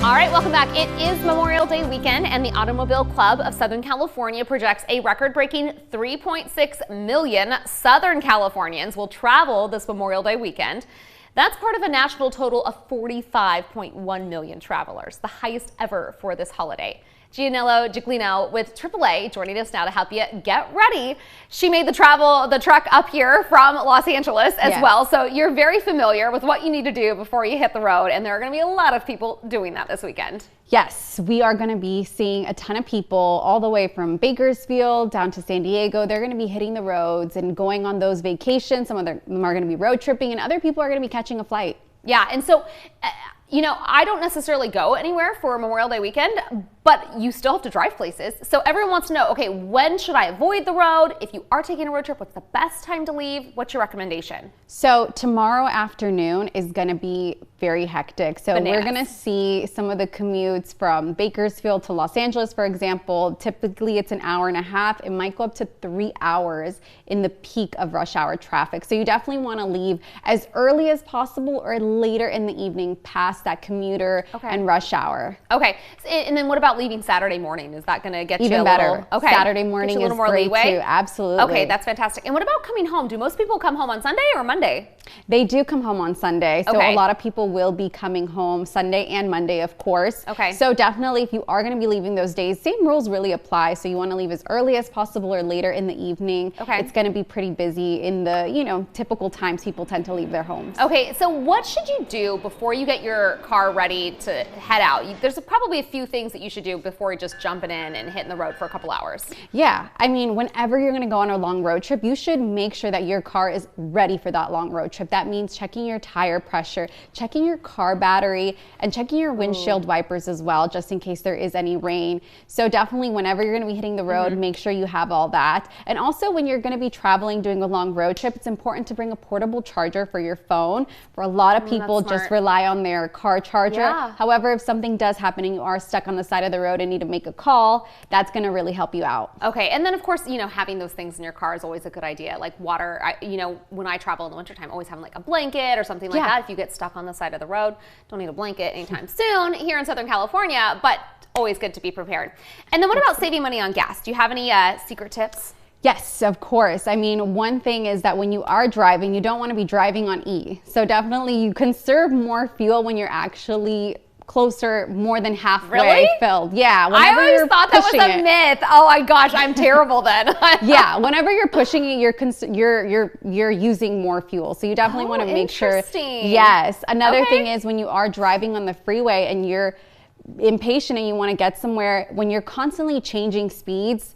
All right, welcome back. It is Memorial Day weekend, and the Automobile Club of Southern California projects a record-breaking 3.6 million Southern Californians will travel this Memorial Day weekend. That's part of a national total of 45.1 million travelers, the highest ever for this holiday. Gianello Giglino with AAA joining us now to help you get ready. She made the trek up here from Los Angeles as well. So you're very familiar with what you need to do before you hit the road. And there are going to be a lot of people doing that this weekend. Yes, we are going to be seeing a ton of people all the way from Bakersfield down to San Diego. They're going to be hitting the roads and going on those vacations. Some of them are going to be road tripping, and other people are going to be catching a flight. Yeah, and so, you know, I don't necessarily go anywhere for Memorial Day weekend, but you still have to drive places. So everyone wants to know, okay, when should I avoid the road? If you are taking a road trip, what's the best time to leave? What's your recommendation? So tomorrow afternoon is going to be very hectic. So we're going to see some of the commutes from Bakersfield to Los Angeles, for example. Typically it's an hour and a half. It might go up to 3 hours in the peak of rush hour traffic. So you definitely want to leave as early as possible or later in the evening past that commuter and rush hour. Okay. And then what about leaving Saturday morning? Is that going to get you even better? Saturday morning is more great leeway? too. Absolutely. Okay, that's fantastic. And what about coming home? Do most people come home on Sunday or Monday? They do come home on Sunday. So a lot of people will be coming home Sunday and Monday, of course. Okay. So definitely if you are going to be leaving those days, same rules really apply. So you want to leave as early as possible or later in the evening. Okay. It's going to be pretty busy in the, you know, typical times people tend to leave their homes. Okay, so what should you do before you get your car ready to head out? There's probably a few things that you should do before just jumping in and hitting the road for a couple hours. Yeah, I mean, whenever you're going to go on a long road trip, you should make sure that your car is ready for that long road trip. That means checking your tire pressure, checking your car battery, and checking your windshield wipers as well, just in case there is any rain. So definitely whenever you're going to be hitting the road, make sure you have all that. And also when you're going to be traveling, doing a long road trip, it's important to bring a portable charger for your phone. For a lot of people, just rely on their car charger. However, if something does happen and you are stuck on the side of the road and need to make a call, that's going to really help you out. Okay, and then of course, you know, having those things in your car is always a good idea, like water. You know, when I travel in the wintertime, always having like a blanket or something like that. If you get stuck on the side of the road, don't need a blanket anytime soon here in Southern California, but always good to be prepared. And then what about saving money on gas? Do you have any secret tips? Yes, of course. I mean, one thing is that when you are driving, you don't want to be driving on E. So definitely you conserve more fuel when you're actually closer, more than halfway filled. Yeah. I always thought that was a myth. Oh my gosh, I'm terrible then. Yeah. Whenever you're pushing it, you're using more fuel. So you definitely want to make sure. Yes. Another thing is when you are driving on the freeway and you're impatient and you want to get somewhere, when you're constantly changing speeds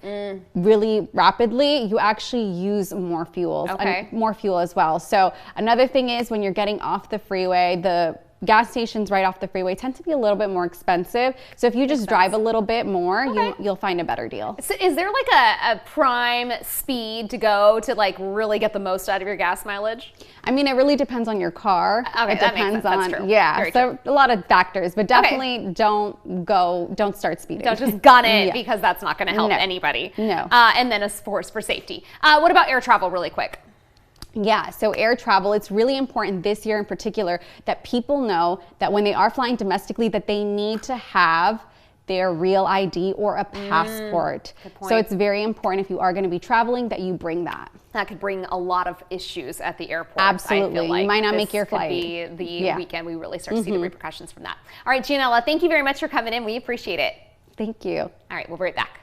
really rapidly, you actually use more fuel, more fuel as well. So another thing is when you're getting off the freeway, the gas stations right off the freeway tend to be a little bit more expensive. So if you just drive a little bit more, you'll find a better deal. So is there like a prime speed to go to like really get the most out of your gas mileage? I mean, it really depends on your car. Okay, it that depends makes sense. on, That's true. yeah, so a lot of factors, but definitely don't start speeding. Don't just gun it because that's not going to help anybody. No. And then of course for safety. What about air travel really quick? Yeah, so air travel, it's really important this year in particular that people know that when they are flying domestically that they need to have their real ID or a passport. So it's very important if you are going to be traveling that you bring that. That could bring a lot of issues at the airport. Absolutely. I feel like you might not make your flight. This could be the weekend we really start to see the repercussions from that. All right, Gianella, thank you very much for coming in. We appreciate it. Thank you. All right, we'll be right back.